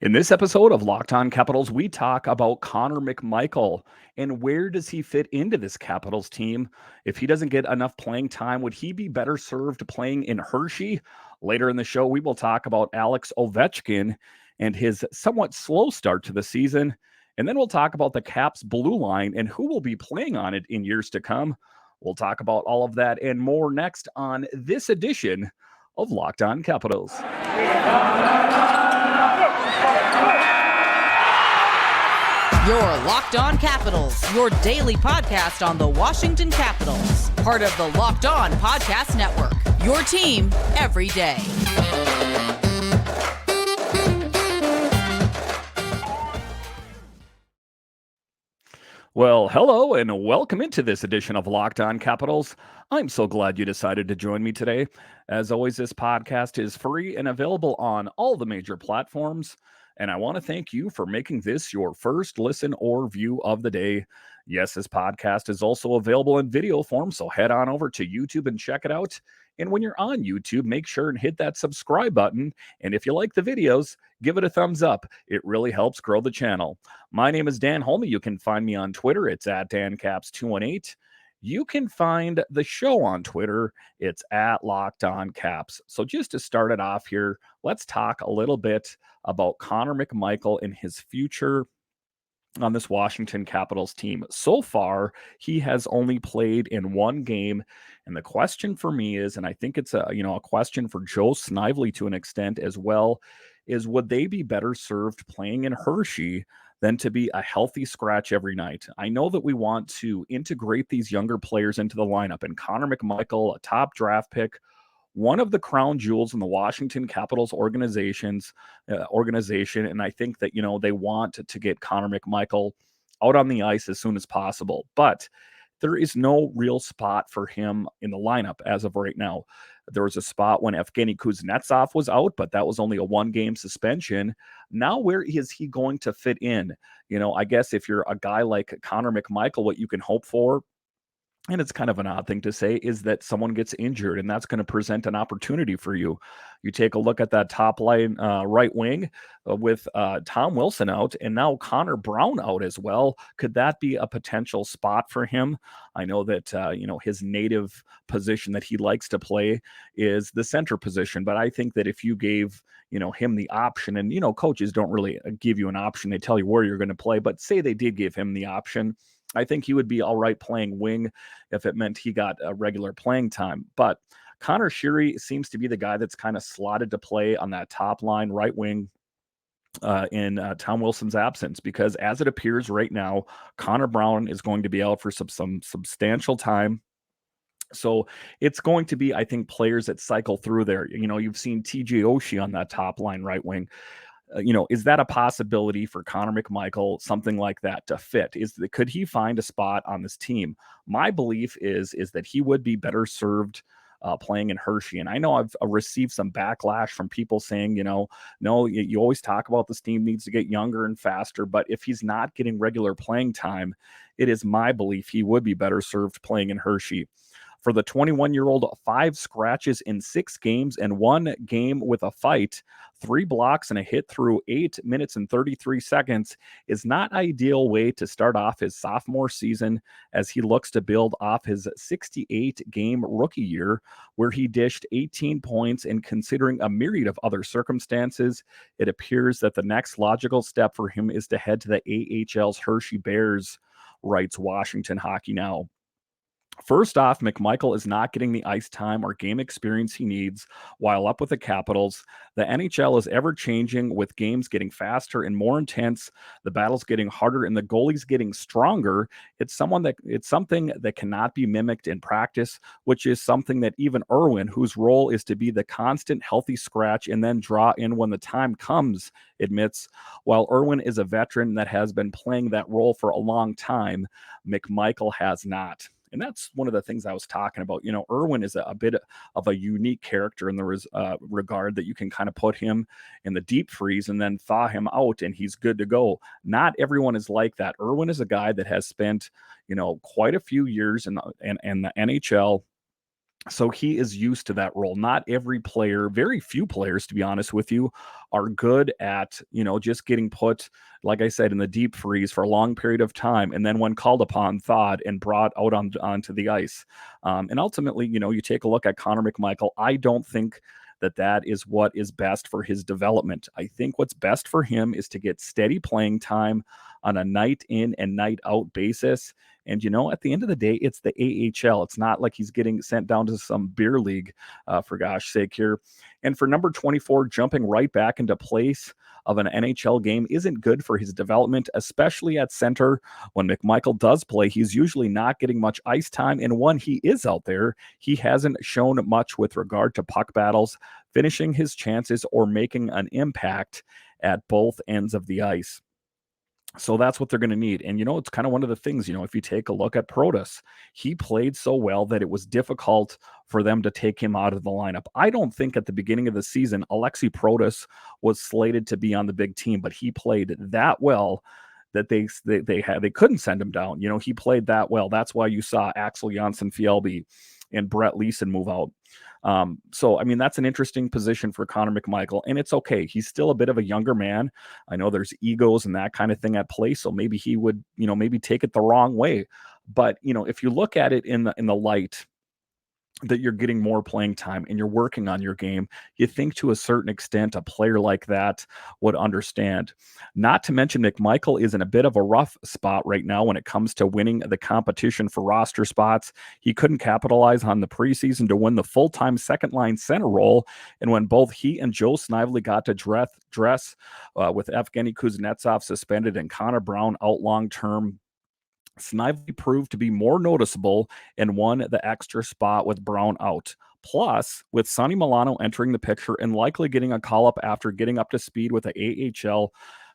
In this episode of Locked On Capitals, we talk about Connor McMichael and where does he fit into this Capitals team? If he doesn't get enough playing time, would he be better served playing in Hershey? Later in the show, we will talk about Alex Ovechkin and his somewhat slow start to the season. And then we'll talk about the Caps blue line and who will be playing on it in years to come. We'll talk about all of that and more next on this edition of Locked On Capitals. You're Locked On Capitals, your daily podcast on the Washington Capitals. Part of the Locked On Podcast Network, your team every day. Well, hello and welcome into this edition of Locked On Capitals. I'm so glad you decided to join me today. As always, this podcast is free and available on all the major platforms. And I want to thank you for making this your first listen or view of the day. Yes, this podcast is also available in video form, so head on over to YouTube and check it out. And when you're on YouTube, make sure and hit that subscribe button. And if you like the videos, give it a thumbs up. It really helps grow the channel. My name is Dan Holme. You can find me on Twitter. It's at DanCaps218. You can find the show on Twitter. It's at Locked On Caps. So just to start it off here, let's talk a little bit about Connor McMichael and his future on this Washington Capitals team. So far, he has only played in one game. And the question for me is, and I think it's a question for Joe Snively to an extent as well, is would they be better served playing in Hershey than to be a healthy scratch every night? I know that we want to integrate these younger players into the lineup, and Connor McMichael, a top draft pick, one of the crown jewels in the Washington Capitals organization. And I think that, they want to get Connor McMichael out on the ice as soon as possible. But there is no real spot for him in the lineup as of right now. There was a spot when Evgeny Kuznetsov was out, but that was only a one-game suspension. Now, where is he going to fit in? I guess if you're a guy like Connor McMichael, what you can hope for, and it's kind of an odd thing to say, is that someone gets injured, and that's going to present an opportunity for you. You take a look at that top line right wing with Tom Wilson out, and now Connor Brown out as well. Could that be a potential spot for him? I know that, his native position that he likes to play is the center position, but I think that if you gave, him the option, and, coaches don't really give you an option. They tell you where you're going to play, but say they did give him the option, I think he would be all right playing wing if it meant he got a regular playing time. But Connor Sheary seems to be the guy that's kind of slotted to play on that top line right wing in Tom Wilson's absence, because as it appears right now, Connor Brown is going to be out for some substantial time. So it's going to be, I think, players that cycle through there. You've seen TJ Oshie on that top line right wing. Is that a possibility for Connor McMichael, something like that to fit? Could he find a spot on this team? My belief is that he would be better served playing in Hershey. And I know I've received some backlash from people saying, no, you always talk about this team needs to get younger and faster, but if he's not getting regular playing time, it is my belief he would be better served playing in Hershey. For the 21-year-old, 5 scratches in 6 games and 1 game with a fight, 3 blocks and a hit through 8 minutes and 33 seconds is not an ideal way to start off his sophomore season, as he looks to build off his 68-game rookie year, where he dished 18 points. And considering a myriad of other circumstances, it appears that the next logical step for him is to head to the AHL's Hershey Bears, writes Washington Hockey Now. First off, McMichael is not getting the ice time or game experience he needs while up with the Capitals. The NHL is ever-changing, with games getting faster and more intense, the battles getting harder, and the goalies getting stronger. It's something that cannot be mimicked in practice, which is something that even Irwin, whose role is to be the constant healthy scratch and then draw in when the time comes, admits. While Irwin is a veteran that has been playing that role for a long time, McMichael has not. And that's one of the things I was talking about. Irwin is a bit of a unique character in the regard that you can kind of put him in the deep freeze and then thaw him out and he's good to go. Not everyone is like that. Irwin is a guy that has spent, quite a few years in the NHL. So he is used to that role. Not every player, very few players, to be honest with you, are good at, just getting put, like I said, in the deep freeze for a long period of time. And then when called upon, thawed and brought out onto the ice. And ultimately, you take a look at Connor McMichael. I don't think that is what is best for his development. I think what's best for him is to get steady playing time on a night in and night out basis. And, at the end of the day, it's the AHL. It's not like he's getting sent down to some beer league, for gosh sake here. And for number 24, jumping right back into place of an NHL game isn't good for his development, especially at center. When McMichael does play, he's usually not getting much ice time. And when he is out there, he hasn't shown much with regard to puck battles, finishing his chances, or making an impact at both ends of the ice. So that's what they're going to need. And, it's kind of one of the things, if you take a look at Protas, he played so well that it was difficult for them to take him out of the lineup. I don't think at the beginning of the season, Alexi Protas was slated to be on the big team, but he played that well that they couldn't send him down. He played that well. That's why you saw Axel Janssen-Fjällby and Brett Leeson move out. So, I mean, that's an interesting position for Connor McMichael, and it's okay. He's still a bit of a younger man. I know there's egos and that kind of thing at play, so maybe he would, maybe take it the wrong way. But, if you look at it in the light that you're getting more playing time and you're working on your game, you think to a certain extent a player like that would understand. Not to mention McMichael is in a bit of a rough spot right now when it comes to winning the competition for roster spots. He couldn't capitalize on the preseason to win the full-time second-line center role, and when both he and Joe Snively got to dress with Evgeny Kuznetsov suspended and Connor Brown out long-term, Snively proved to be more noticeable and won the extra spot with Brown out. Plus, with Sonny Milano entering the picture and likely getting a call-up after getting up to speed with the AHL,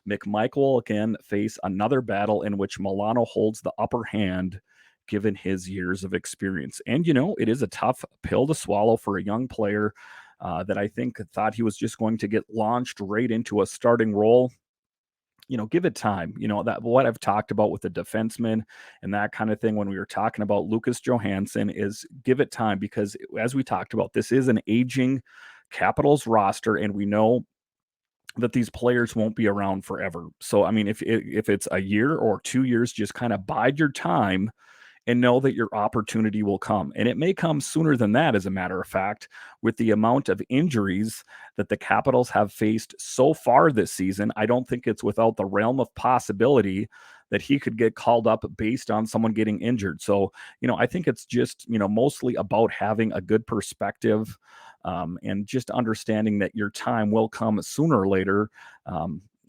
McMichael will again face another battle in which Milano holds the upper hand given his years of experience. And, it is a tough pill to swallow for a young player that I think thought he was just going to get launched right into a starting role. Give it time. That what I've talked about with the defenseman and that kind of thing when we were talking about Lucas Johansson is give it time, because as we talked about, this is an aging Capitals roster, and we know that these players won't be around forever. So, I mean, if it's a year or 2 years, just kind of bide your time and know that your opportunity will come. And it may come sooner than that, as a matter of fact, with the amount of injuries that the Capitals have faced so far this season. I don't think it's without the realm of possibility that he could get called up based on someone getting injured. So, I think it's just, mostly about having a good perspective and just understanding that your time will come sooner or later.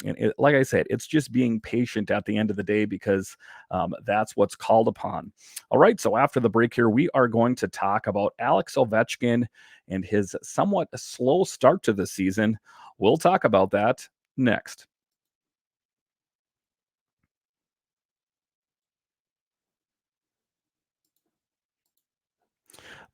And like I said, it's just being patient at the end of the day, because that's what's called upon. All right, so after the break here, we are going to talk about Alex Ovechkin and his somewhat slow start to the season. We'll talk about that next.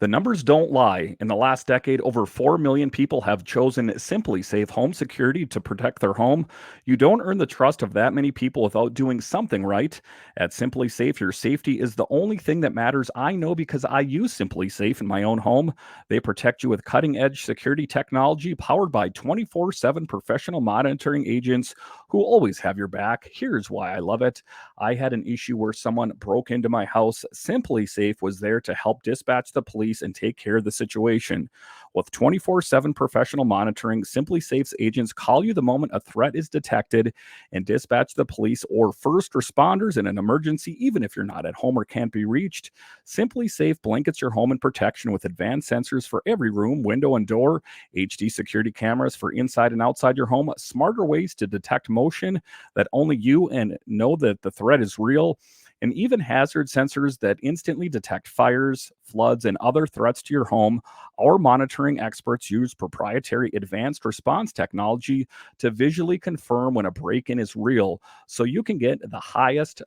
The numbers don't lie. In the last decade, over 4 million people have chosen SimpliSafe home security to protect their home. You don't earn the trust of that many people without doing something right. At SimpliSafe, your safety is the only thing that matters. I know, because I use SimpliSafe in my own home. They protect you with cutting-edge security technology powered by 24/7 professional monitoring agents who always have your back. Here's why I love it. I had an issue where someone broke into my house. SimpliSafe was there to help dispatch the police and take care of the situation. With 24/7 professional monitoring, SimpliSafe's agents call you the moment a threat is detected and dispatch the police or first responders in an emergency, even if you're not at home or can't be reached. SimpliSafe blankets your home in protection with advanced sensors for every room, window, and door, HD security cameras for inside and outside your home, smarter ways to detect motion that only you and know that the threat is real, and even hazard sensors that instantly detect fires, floods, and other threats to your home. Our monitoring experts use proprietary advanced response technology to visually confirm when a break-in is real, so you can get the highest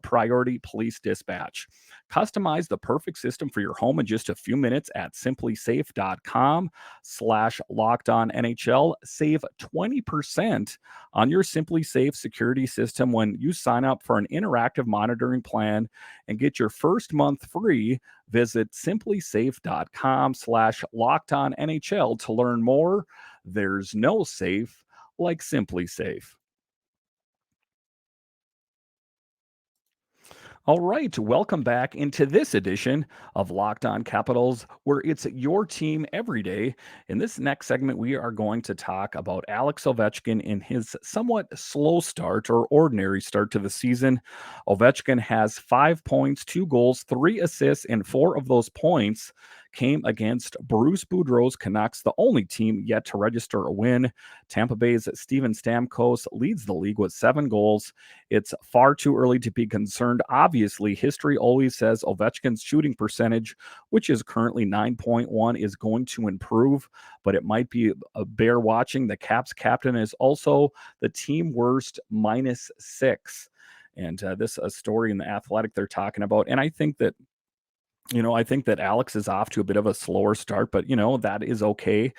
priority police dispatch. Customize the perfect system for your home in just a few minutes at simplisafe.com/lockedonnhl. Save 20% on your SimpliSafe security system when you sign up for an interactive monitoring plan and get your first month free. Visit simplisafe.com/lockedonnhl to learn more. There's no safe like SimpliSafe. All right, welcome back into this edition of Locked On Capitals, where it's your team every day. In this next segment, we are going to talk about Alex Ovechkin in his somewhat slow start or ordinary start to the season. Ovechkin has 5 points, 2 goals, 3 assists, and 4 of those points came against Bruce Boudreau's Canucks, the only team yet to register a win. Tampa Bay's Steven Stamkos leads the league with 7 goals. It's far too early to be concerned. Obviously, history always says Ovechkin's shooting percentage, which is currently 9.1, is going to improve, but it might be a bear watching. The Caps captain is also the team worst -6. And this a story in the Athletic they're talking about. And I think that Alex is off to a bit of a slower start, but that is okay.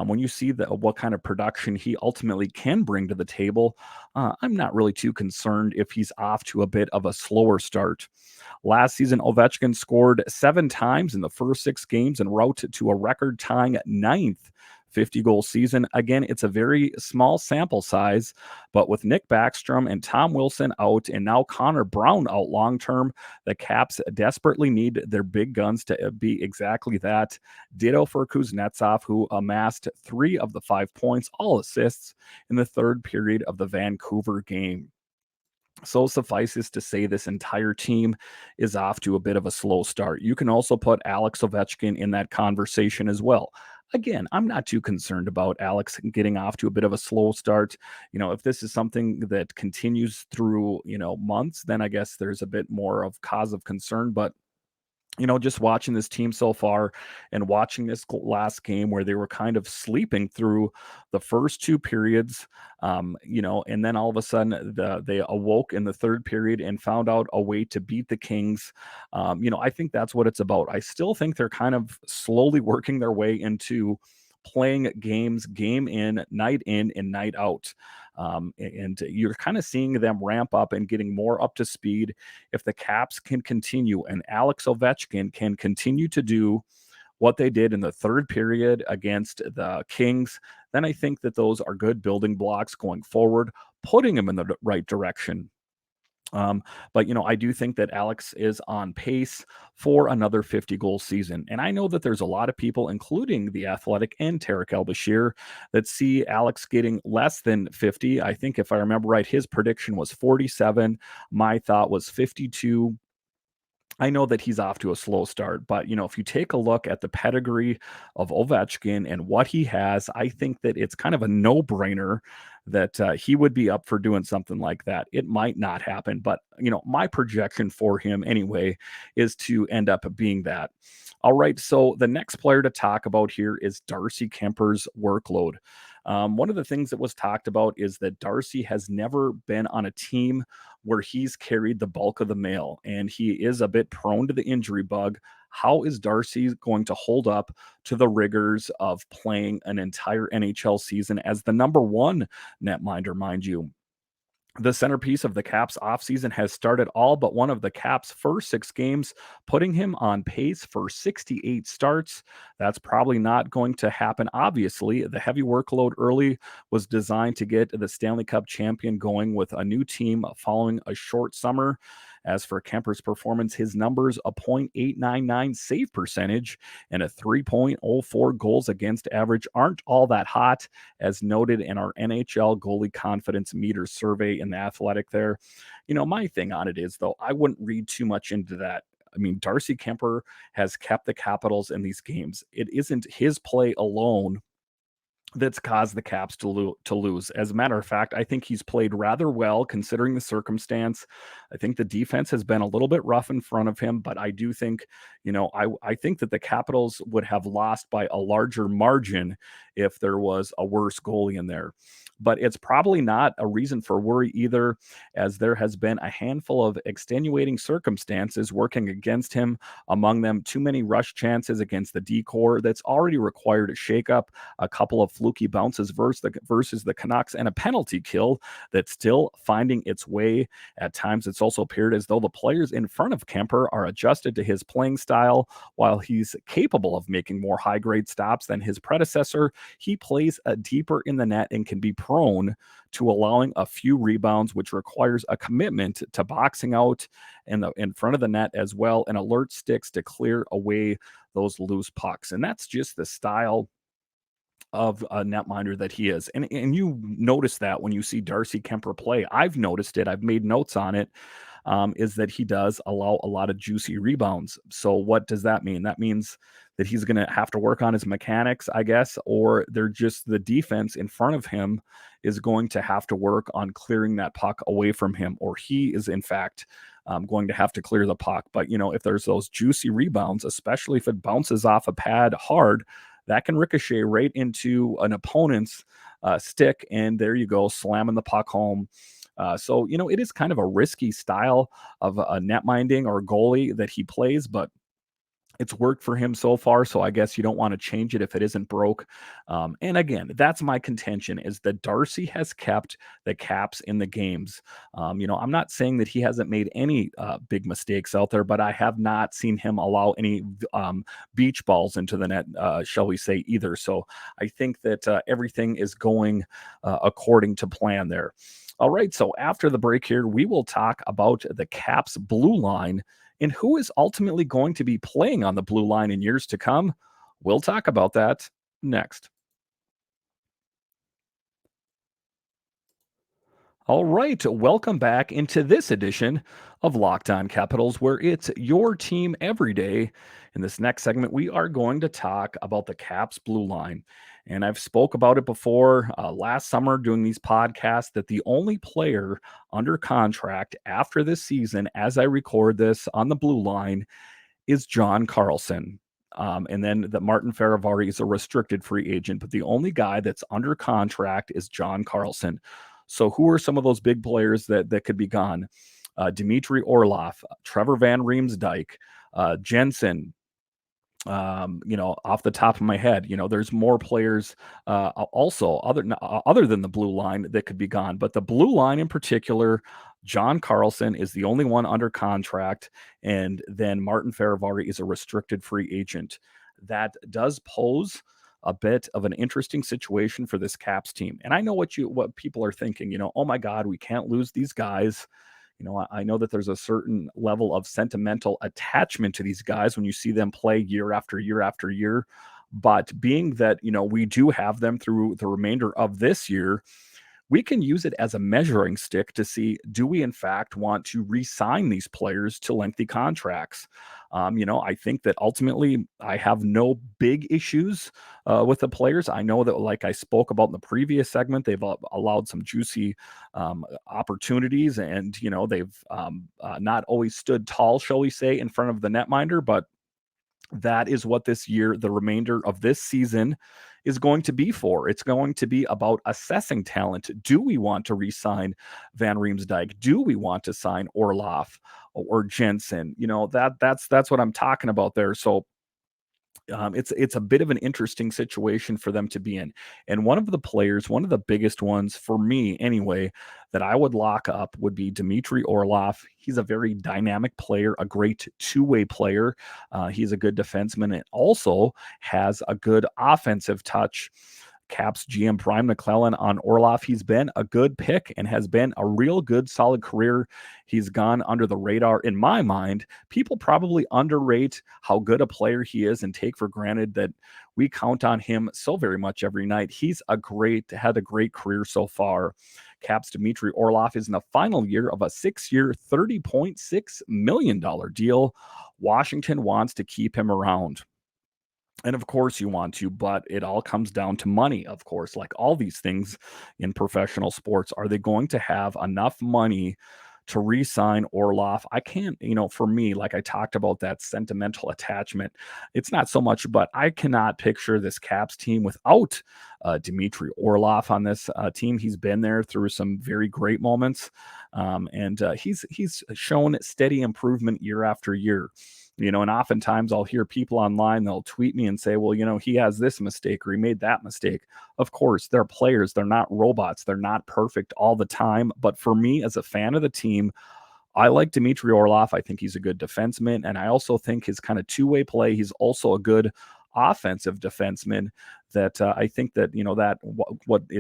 When you see what kind of production he ultimately can bring to the table, I'm not really too concerned if he's off to a bit of a slower start. Last season, Ovechkin scored 7 times in the first 6 games en route to a record-tying 9th 50-goal season. Again, it's a very small sample size, but with Nick Backstrom and Tom Wilson out and now Connor Brown out long-term, the Caps desperately need their big guns to be exactly that. Ditto for Kuznetsov, who amassed 3 of the 5 points, all assists, in the third period of the Vancouver game. So suffices to say this entire team is off to a bit of a slow start. You can also put Alex Ovechkin in that conversation as well. Again, I'm not too concerned about Alex getting off to a bit of a slow start. If this is something that continues through, months, then I guess there's a bit more of cause of concern. But just watching this team so far and watching this last game where they were kind of sleeping through the first 2 periods, and then all of a sudden they awoke in the third period and found out a way to beat the Kings. I think that's what it's about. I still think they're kind of slowly working their way into playing games game in and night out. And you're kind of seeing them ramp up and getting more up to speed. If the Caps can continue and Alex Ovechkin can continue to do what they did in the third period against the Kings, then I think that those are good building blocks going forward, putting them in the right direction. But I do think that Alex is on pace for another 50-goal season. And I know that there's a lot of people, including the Athletic and Tarek El-Bashir, that see Alex getting less than 50. I think if I remember right, his prediction was 47. My thought was 52. I know that he's off to a slow start, but if you take a look at the pedigree of Ovechkin and what he has, I think that it's kind of a no-brainer that he would be up for doing something like that. It might not happen, but my projection for him anyway is to end up being that. All right, so the next player to talk about here is Darcy Kemper's workload. One of the things that was talked about is that Darcy has never been on a team where he's carried the bulk of the mail, and he is a bit prone to the injury bug. How is Darcy going to hold up to the rigors of playing an entire NHL season as the number 1 netminder, mind you? The centerpiece of the Caps offseason has started all but one of the Caps' first 6 games, putting him on pace for 68 starts. That's probably not going to happen. Obviously, the heavy workload early was designed to get the Stanley Cup champion going with a new team following a short summer. As for Kemper's performance, his numbers, a .899 save percentage and a 3.04 goals against average, aren't all that hot, as noted in our NHL goalie confidence meter survey in the Athletic there. My thing on it is, though, I wouldn't read too much into that. I mean, Darcy Kemper has kept the Capitals in these games. It isn't his play alone that's caused the Caps to lose. As a matter of fact, I think he's played rather well considering the circumstance. I think the defense has been a little bit rough in front of him, but I do think, I think that the Capitals would have lost by a larger margin if there was a worse goalie in there. But it's probably not a reason for worry either, as there has been a handful of extenuating circumstances working against him. Among them, too many rush chances against the D-core that's already required a shakeup, a couple of fluky bounces versus the Canucks, and a penalty kill that's still finding its way. At times, it's also appeared as though the players in front of Kemper are adjusted to his playing style. While he's capable of making more high-grade stops than his predecessor, he plays deeper in the net and can be prone to allowing a few rebounds, which requires a commitment to boxing out in front of the net, as well, and alert sticks to clear away those loose pucks. And that's just the style of a netminder that he is. And you notice that when you see Darcy Kemper play. I've noticed it. I've made notes on it. Is that he does allow a lot of juicy rebounds. So what does that mean? That means that he's going to have to work on his mechanics, I guess, or they're just the defense in front of him is going to have to work on clearing that puck away from him, or he is in fact going to have to clear the puck. But if there's those juicy rebounds, especially if it bounces off a pad hard, that can ricochet right into an opponent's stick, and there you go, slamming the puck home. So it is kind of a risky style of a net minding or goalie that he plays, but it's worked for him so far. So I guess you don't want to change it if it isn't broke. And again, that's my contention, is that Darcy has kept the Caps in the games. I'm not saying that he hasn't made any big mistakes out there, but I have not seen him allow any beach balls into the net, shall we say, either. So I think that everything is going according to plan there. All right, so after the break here, we will talk about the Caps blue line and who is ultimately going to be playing on the blue line in years to come. We'll talk about that next. All right, welcome back into this edition of Locked On Capitals, where it's your team every day. In this next segment, we are going to talk about the Caps blue line. And I've spoke about it before last summer doing these podcasts, that the only player under contract after this season, as I record this on the blue line, is John Carlson. And then the Martin Feravari is a restricted free agent, but the only guy that's under contract is John Carlson. So who are some of those big players that could be gone? Dimitry Orlov, Trevor Van Riemsdyk, Jensen. Off the top of my head, there's more players also other than the blue line that could be gone. But the blue line in particular, John Carlson is the only one under contract, and then Martin Feravari is a restricted free agent. That does pose a bit of an interesting situation for this Caps team. And I know what people are thinking, oh my God, we can't lose these guys. I know that there's a certain level of sentimental attachment to these guys when you see them play year after year after year. But being that, we do have them through the remainder of this year, we can use it as a measuring stick to see, do we in fact want to re-sign these players to lengthy contracts? I think that ultimately I have no big issues with the players. I know that, like I spoke about in the previous segment, they've allowed some juicy opportunities, and they've not always stood tall, shall we say, in front of the netminder, but that is what this year, the remainder of this season, is going to be for. It's going to be about assessing talent. Do we want to re-sign Van Riemsdyk? Do we want to sign Orlov or Jensen? That's what I'm talking about there. So it's a bit of an interesting situation for them to be in. And one of the biggest ones for me anyway, that I would lock up would be Dimitry Orlov. He's a very dynamic player, a great two-way player. He's a good defenseman and also has a good offensive touch. Caps GM Brian McClellan on Orlov. He's been a good pick and has been a real good, solid career. He's gone under the radar in my mind. People probably underrate how good a player he is and take for granted that we count on him so very much every night. He's had a great career so far. Caps Dimitry Orlov is in the final year of a 6-year, $30.6 million deal. Washington wants to keep him around. And of course you want to, but it all comes down to money, of course, like all these things in professional sports. Are they going to have enough money to re-sign Orlov? I can't, for me, like I talked about that sentimental attachment, it's not so much, but I cannot picture this Caps team without Dimitry Orlov on this team. He's been there through some very great moments, and he's shown steady improvement year after year. And oftentimes I'll hear people online, they'll tweet me and say, well, he has this mistake or he made that mistake. Of course, they're players. They're not robots. They're not perfect all the time. But for me, as a fan of the team, I like Dimitry Orlov. I think he's a good defenseman. And I also think his kind of two-way play, he's also a good offensive defenseman that I think that, that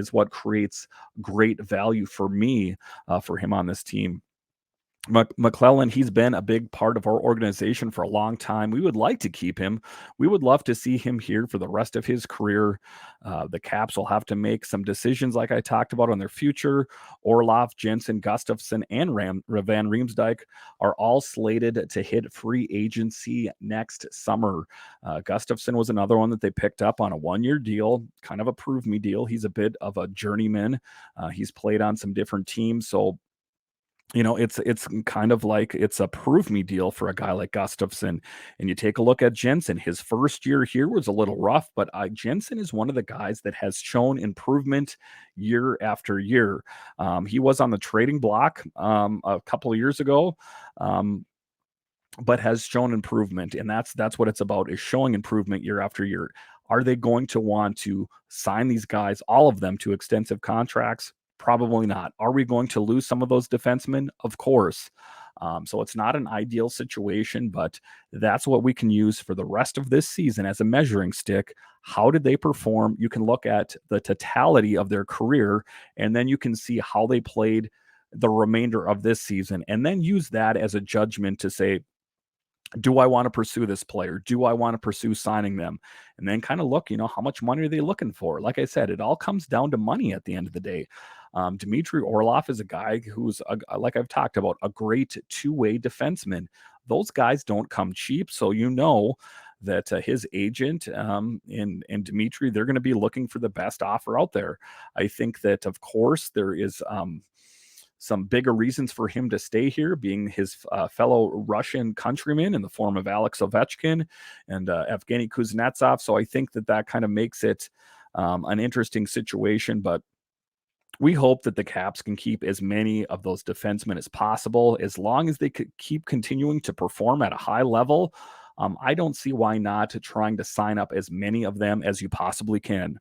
what creates great value for me for him on this team. McClellan, he's been a big part of our organization for a long time. We would like to keep him. We would love to see him here for the rest of his career. The Caps will have to make some decisions, like I talked about, on their future. Orlov, Jensen, Gustafsson, and Van Riemsdyk are all slated to hit free agency next summer. Gustafsson was another one that they picked up on a one-year deal, kind of a prove-me deal. He's a bit of a journeyman. He's played on some different teams, so it's kind of like it's a prove me deal for a guy like Gustafsson. And you take a look at Jensen. His first year here was a little rough, but Jensen is one of the guys that has shown improvement year after year. He was on the trading block a couple of years ago. But has shown improvement, and that's what it's about, is showing improvement year after year. Are they going to want to sign these guys, all of them, to extensive contracts? Probably not. Are we going to lose some of those defensemen? Of course. So it's not an ideal situation, but that's what we can use for the rest of this season as a measuring stick. How did they perform? You can look at the totality of their career, and then you can see how they played the remainder of this season, and then use that as a judgment to say, do I want to pursue this player? Do I want to pursue signing them? And then kind of look, how much money are they looking for? Like I said, it all comes down to money at the end of the day. Dimitry Orlov is a guy who's, like I've talked about, a great two-way defenseman. Those guys don't come cheap. So that his agent and Dimitry, they're going to be looking for the best offer out there. I think that, of course, there is some bigger reasons for him to stay here, being his fellow Russian countrymen in the form of Alex Ovechkin and Evgeny Kuznetsov. So I think that kind of makes it an interesting situation, but we hope that the Caps can keep as many of those defensemen as possible, as long as they could keep continuing to perform at a high level. I don't see why not trying to sign up as many of them as you possibly can.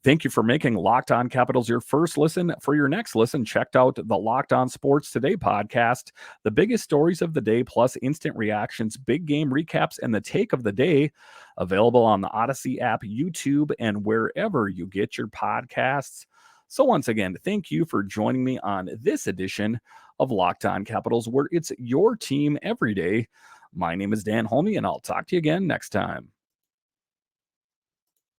Thank you for making Locked On Capitals your first listen. For your next listen, check out the Locked On Sports Today podcast, the biggest stories of the day, plus instant reactions, big game recaps, and the take of the day, available on the Odyssey app, YouTube, and wherever you get your podcasts. So once again, thank you for joining me on this edition of Locked On Capitals, where it's your team every day. My name is Dan Holme, and I'll talk to you again next time.